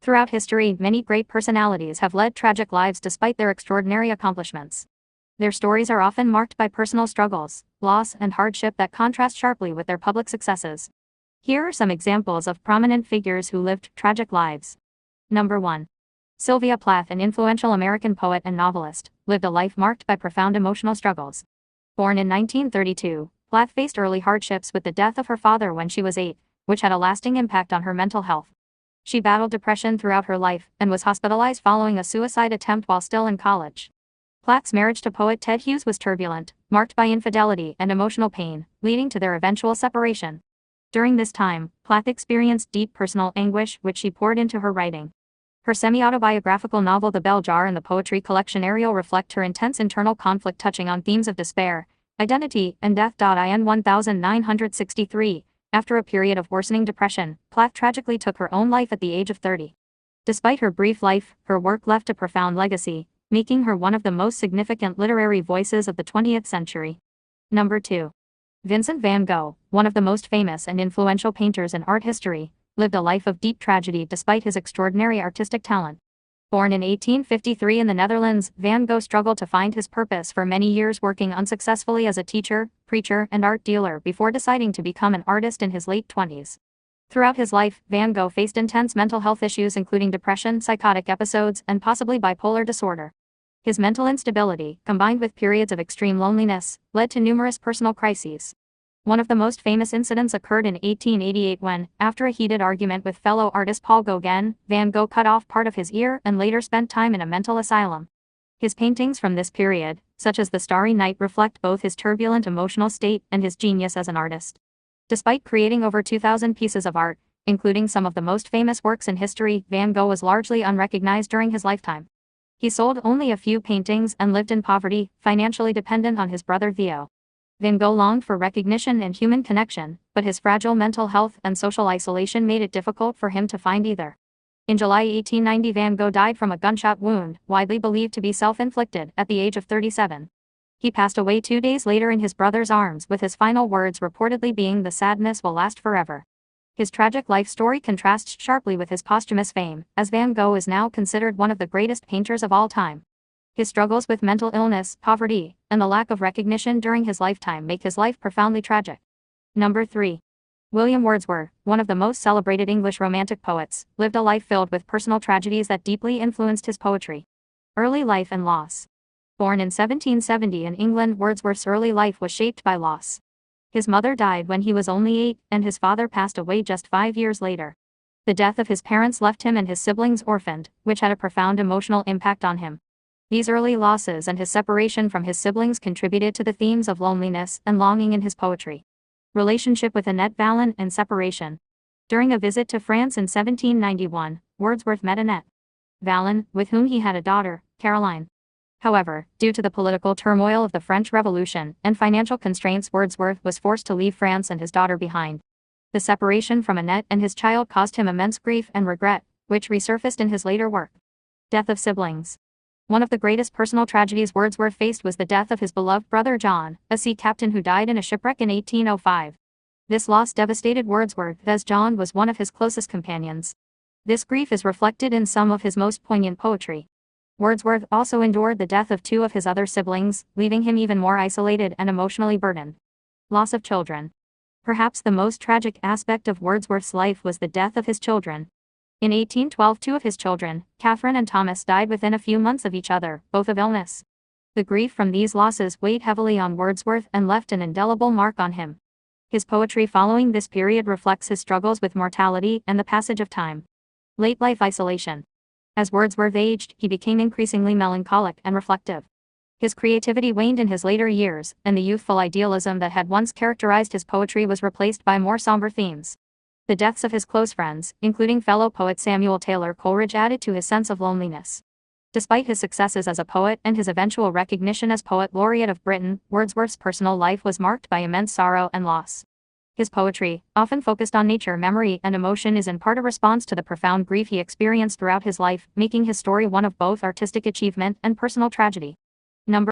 Throughout history, many great personalities have led tragic lives despite their extraordinary accomplishments. Their stories are often marked by personal struggles, loss, and hardship that contrast sharply with their public successes. Here are some examples of prominent figures who lived tragic lives. Number 1. Sylvia Plath, an influential American poet and novelist, lived a life marked by profound emotional struggles. Born in 1932, Plath faced early hardships with the death of her father when she was 8, which had a lasting impact on her mental health. She battled depression throughout her life and was hospitalized following a suicide attempt while still in college. Plath's marriage to poet Ted Hughes was turbulent, marked by infidelity and emotional pain, leading to their eventual separation. During this time, Plath experienced deep personal anguish which she poured into her writing. Her semi-autobiographical novel The Bell Jar and the poetry collection Ariel reflect her intense internal conflict, touching on themes of despair, identity, and death. In 1963, after a period of worsening depression, Plath tragically took her own life at the age of 30. Despite her brief life, her work left a profound legacy, making her one of the most significant literary voices of the 20th century. Number 2. Vincent van Gogh, one of the most famous and influential painters in art history, lived a life of deep tragedy despite his extraordinary artistic talent. Born in 1853 in the Netherlands, Van Gogh struggled to find his purpose for many years, working unsuccessfully as a teacher, preacher, and art dealer before deciding to become an artist in his late 20s. Throughout his life, Van Gogh faced intense mental health issues including depression, psychotic episodes, and possibly bipolar disorder. His mental instability, combined with periods of extreme loneliness, led to numerous personal crises. One of the most famous incidents occurred in 1888 when, after a heated argument with fellow artist Paul Gauguin, Van Gogh cut off part of his ear and later spent time in a mental asylum. His paintings from this period, such as The Starry Night, reflect both his turbulent emotional state and his genius as an artist. Despite creating over 2,000 pieces of art, including some of the most famous works in history, Van Gogh was largely unrecognized during his lifetime. He sold only a few paintings and lived in poverty, financially dependent on his brother Theo. Van Gogh longed for recognition and human connection, but his fragile mental health and social isolation made it difficult for him to find either. In July 1890, Van Gogh died from a gunshot wound, widely believed to be self-inflicted, at the age of 37. He passed away 2 days later in his brother's arms, with his final words reportedly being, "The sadness will last forever." His tragic life story contrasts sharply with his posthumous fame, as Van Gogh is now considered one of the greatest painters of all time. His struggles with mental illness, poverty, and the lack of recognition during his lifetime make his life profoundly tragic. Number 3. William Wordsworth, one of the most celebrated English Romantic poets, lived a life filled with personal tragedies that deeply influenced his poetry. Early life and loss. Born in 1770 in England, Wordsworth's early life was shaped by loss. His mother died when he was only 8, and his father passed away just 5 years later. The death of his parents left him and his siblings orphaned, which had a profound emotional impact on him. These early losses and his separation from his siblings contributed to the themes of loneliness and longing in his poetry. Relationship with Annette Vallon and separation. During a visit to France in 1791, Wordsworth met Annette Vallon, with whom he had a daughter, Caroline. However, due to the political turmoil of the French Revolution and financial constraints, Wordsworth was forced to leave France and his daughter behind. The separation from Annette and his child caused him immense grief and regret, which resurfaced in his later work. Death of siblings. One of the greatest personal tragedies Wordsworth faced was the death of his beloved brother John, a sea captain who died in a shipwreck in 1805. This loss devastated Wordsworth, as John was one of his closest companions. This grief is reflected in some of his most poignant poetry. Wordsworth also endured the death of 2 of his other siblings, leaving him even more isolated and emotionally burdened. Loss of children. Perhaps the most tragic aspect of Wordsworth's life was the death of his children. In 1812, 2 of his children, Catherine and Thomas, died within a few months of each other, both of illness. The grief from these losses weighed heavily on Wordsworth and left an indelible mark on him. His poetry following this period reflects his struggles with mortality and the passage of time. Late life isolation. As Wordsworth aged, he became increasingly melancholic and reflective. His creativity waned in his later years, and the youthful idealism that had once characterized his poetry was replaced by more somber themes. The deaths of his close friends, including fellow poet Samuel Taylor Coleridge, added to his sense of loneliness. Despite his successes as a poet and his eventual recognition as Poet Laureate of Britain, Wordsworth's personal life was marked by immense sorrow and loss. His poetry, often focused on nature, memory, and emotion, is in part a response to the profound grief he experienced throughout his life, making his story one of both artistic achievement and personal tragedy. Number